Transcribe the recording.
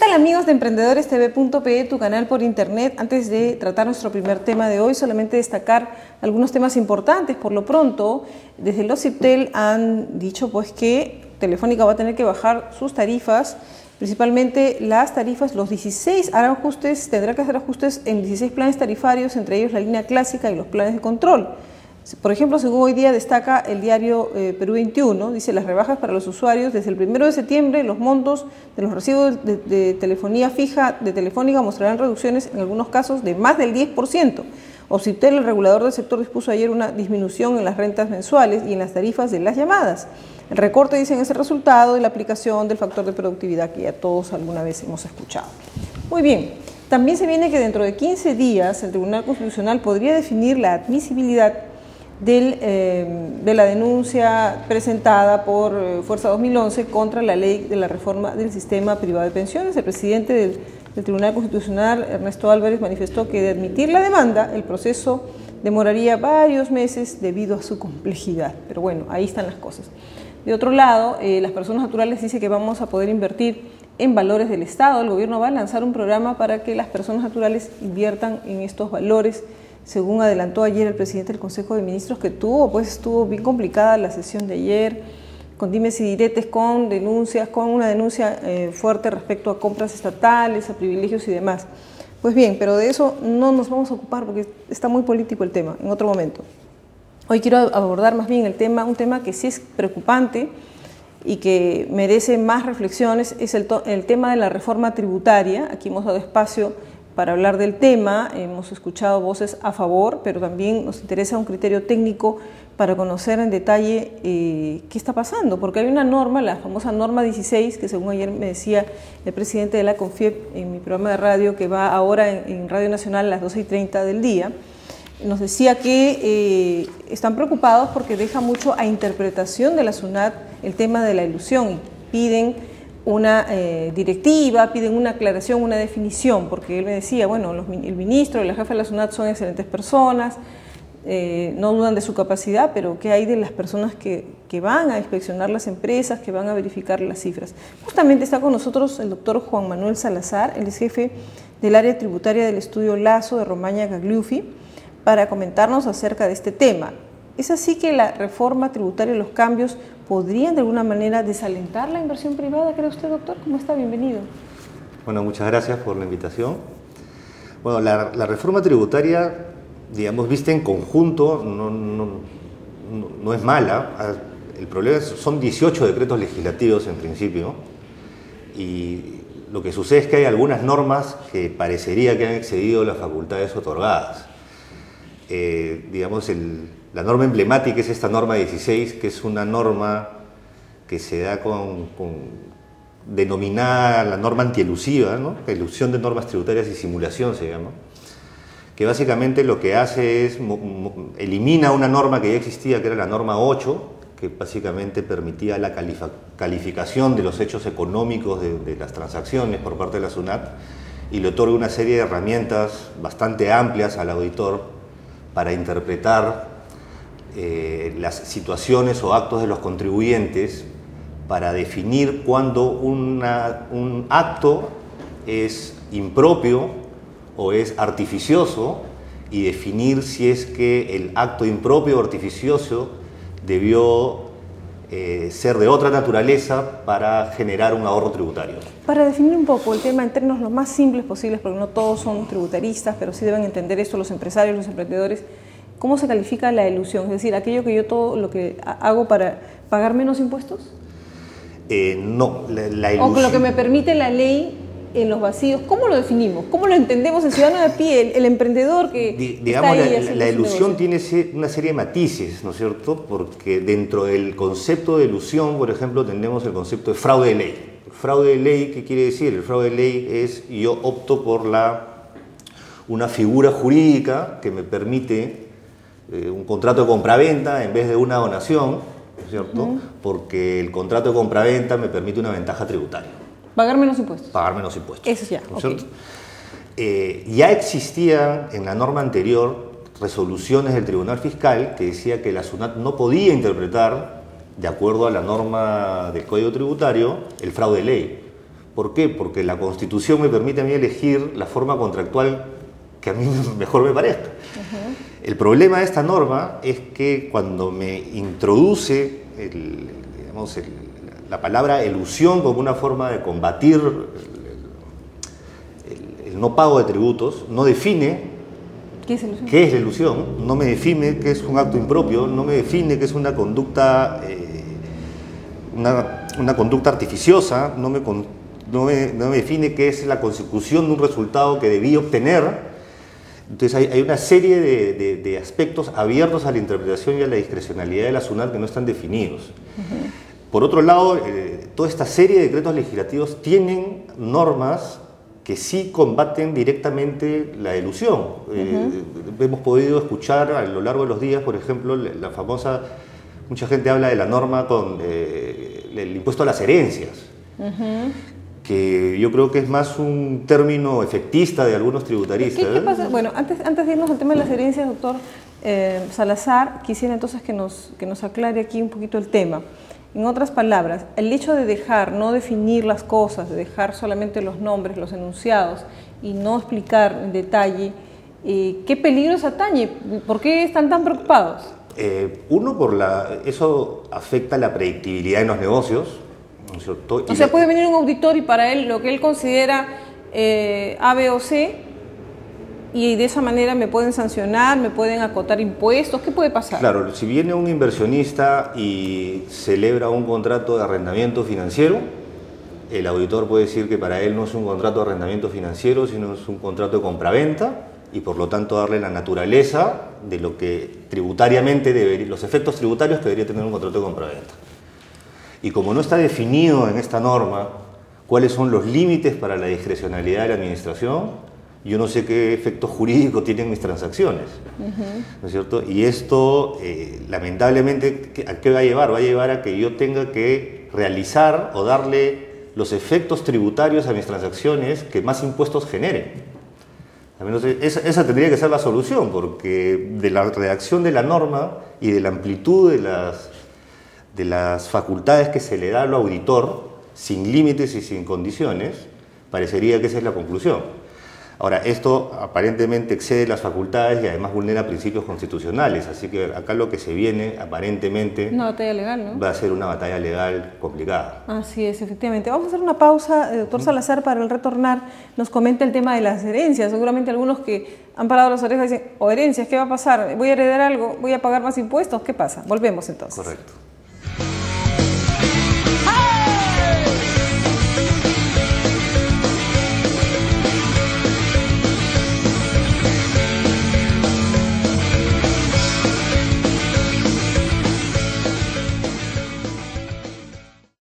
tal, amigos de EmprendedoresTV.pe, tu canal por internet? Antes de tratar nuestro primer tema de hoy, solamente destacar algunos temas importantes. Por lo pronto, desde los OCIPTEL han dicho pues que Telefónica va a tener que bajar sus tarifas, principalmente las tarifas, los 16 harán ajustes, tendrá que hacer ajustes en 16 planes tarifarios, entre ellos la línea clásica y los planes de control. Por ejemplo, según hoy día destaca el diario Perú 21, dice las rebajas para los usuarios desde el 1 de septiembre, los montos de los recibos de telefonía fija de Telefónica mostrarán reducciones en algunos casos de más del 10%. OCIPTEL, el regulador del sector, dispuso ayer una disminución en las rentas mensuales y en las tarifas de las llamadas. El recorte, dicen, es el resultado de la aplicación del factor de productividad que ya todos alguna vez hemos escuchado. Muy bien, también se viene que dentro de 15 días el Tribunal Constitucional podría definir la admisibilidad de la denuncia presentada por Fuerza 2011 contra la ley de la reforma del sistema privado de pensiones. El presidente del Tribunal Constitucional, Ernesto Álvarez, manifestó que de admitir la demanda, el proceso demoraría varios meses debido a su complejidad. Pero bueno, ahí están las cosas. De otro lado, las personas naturales dicen que vamos a poder invertir en valores del Estado. El gobierno va a lanzar un programa para que las personas naturales inviertan en estos valores, según adelantó ayer el presidente del Consejo de Ministros, que estuvo bien complicada la sesión de ayer, con dimes y diretes, con una denuncia fuerte respecto a compras estatales, a privilegios y demás. Pues bien, pero de eso no nos vamos a ocupar porque está muy político el tema, en otro momento. Hoy quiero abordar más bien un tema que sí es preocupante y que merece más reflexiones, es el tema de la reforma tributaria. Aquí hemos dado espacio para hablar del tema, hemos escuchado voces a favor, pero también nos interesa un criterio técnico para conocer en detalle qué está pasando, porque hay una norma, la famosa norma 16, que según ayer me decía el presidente de la CONFIEP en mi programa de radio, que va ahora en Radio Nacional a las 12:30 del día, nos decía que están preocupados porque deja mucho a interpretación de la SUNAT el tema de la elusión y piden una directiva, piden una aclaración, una definición, porque él me decía, bueno, el ministro y la jefa de la SUNAT son excelentes personas, no dudan de su capacidad, pero ¿qué hay de las personas que van a inspeccionar las empresas, que van a verificar las cifras? Justamente está con nosotros el doctor Juan Manuel Salazar, él es jefe del área tributaria del estudio Lazo de Romaña Gagliuffi, para comentarnos acerca de este tema. ¿Es así que la reforma tributaria y los cambios podrían de alguna manera desalentar la inversión privada? ¿Cree usted, doctor? ¿Cómo está? Bienvenido. Bueno, muchas gracias por la invitación. Bueno, la reforma tributaria, digamos, vista en conjunto, no es mala. El problema son 18 decretos legislativos en principio, y lo que sucede es que hay algunas normas que parecería que han excedido las facultades otorgadas. Digamos, la norma emblemática es esta norma 16, que es una norma que se da denominada la norma antielusiva, ¿no? Elusión de normas tributarias y simulación se llama, que básicamente lo que hace es elimina una norma que ya existía, que era la norma 8, que básicamente permitía la calificación de los hechos económicos de las transacciones por parte de la SUNAT, y le otorga una serie de herramientas bastante amplias al auditor para interpretar las situaciones o actos de los contribuyentes, para definir cuándo un acto es impropio o es artificioso, y definir si es que el acto impropio o artificioso debió ser de otra naturaleza para generar un ahorro tributario. Para definir un poco el tema en términos lo más simples posibles, porque no todos son tributaristas, pero sí deben entender esto los empresarios, los emprendedores, ¿cómo se califica la elusión? Es decir, aquello que yo todo lo que hago para pagar menos impuestos. No, la elusión... O lo que me permite la ley en los vacíos. ¿Cómo lo definimos? ¿Cómo lo entendemos el ciudadano de a pie, el emprendedor que digamos, está ahí la elusión tiene una serie de matices, ¿no es cierto? Porque dentro del concepto de elusión, por ejemplo, tenemos el concepto de fraude de ley. Fraude de ley, ¿qué quiere decir? El fraude de ley es yo opto por una figura jurídica que me permite un contrato de compraventa en vez de una donación, ¿no es cierto? Porque el contrato de compraventa me permite una ventaja tributaria. Pagar menos impuestos. Pagar menos impuestos. Eso ya, ¿no es cierto? Ya existían en la norma anterior resoluciones del Tribunal Fiscal que decía que la SUNAT no podía interpretar, de acuerdo a la norma del Código Tributario, el fraude de ley, ¿Por qué? Porque la Constitución me permite a mí elegir la forma contractual que a mí mejor me parezca. El problema de esta norma es que cuando me introduce la palabra elusión como una forma de combatir el no pago de tributos, no define ¿qué es elusión? ¿Qué es la ilusión? No me define qué es un acto impropio, no me define qué es una conducta, una conducta artificiosa, no me define qué es la consecución de un resultado que debí obtener. Entonces hay una serie de aspectos abiertos a la interpretación y a la discrecionalidad de la SUNAT que no están definidos. Por otro lado, toda esta serie de decretos legislativos tienen normas que sí combaten directamente la elusión. Hemos podido escuchar a lo largo de los días, por ejemplo, la famosa, mucha gente habla de la norma con el impuesto a las herencias, que yo creo que es más un término efectista de algunos tributaristas. ¿Qué pasa? Bueno, antes de irnos al tema de las herencias, doctor Salazar, quisiera entonces que nos aclare aquí un poquito el tema. En otras palabras, el hecho de no definir las cosas, de dejar solamente los nombres, los enunciados y no explicar en detalle, ¿qué peligros atañe? ¿Por qué están tan preocupados? Uno, eso afecta la predictibilidad en los negocios, ¿no es cierto? O sea, puede venir un auditor y para él lo que él considera A, B o C, y de esa manera me pueden sancionar, me pueden acotar impuestos, ¿qué puede pasar? Claro, si viene un inversionista y celebra un contrato de arrendamiento financiero, el auditor puede decir que para él no es un contrato de arrendamiento financiero, sino es un contrato de compraventa, y por lo tanto darle la naturaleza de lo que tributariamente los efectos tributarios que debería tener un contrato de compraventa. Y como no está definido en esta norma cuáles son los límites para la discrecionalidad de la administración, yo no sé qué efecto jurídico tienen mis transacciones, ¿no es cierto? Y esto, lamentablemente, ¿a qué va a llevar? Va a llevar a que yo tenga que realizar o darle los efectos tributarios a mis transacciones que más impuestos generen. Al menos esa tendría que ser la solución, porque de la redacción de la norma y de la amplitud de las facultades que se le da al auditor, sin límites y sin condiciones, parecería que esa es la conclusión. Ahora, esto aparentemente excede las facultades y además vulnera principios constitucionales, así que acá lo que se viene aparentemente una batalla legal, ¿no? Va a ser una batalla legal complicada. Así es, efectivamente. Vamos a hacer una pausa, doctor Salazar, para el retornar nos comenta el tema de las herencias. Seguramente algunos que han parado las orejas dicen, herencias, ¿qué va a pasar? ¿Voy a heredar algo? ¿Voy a pagar más impuestos? ¿Qué pasa? Volvemos entonces. Correcto.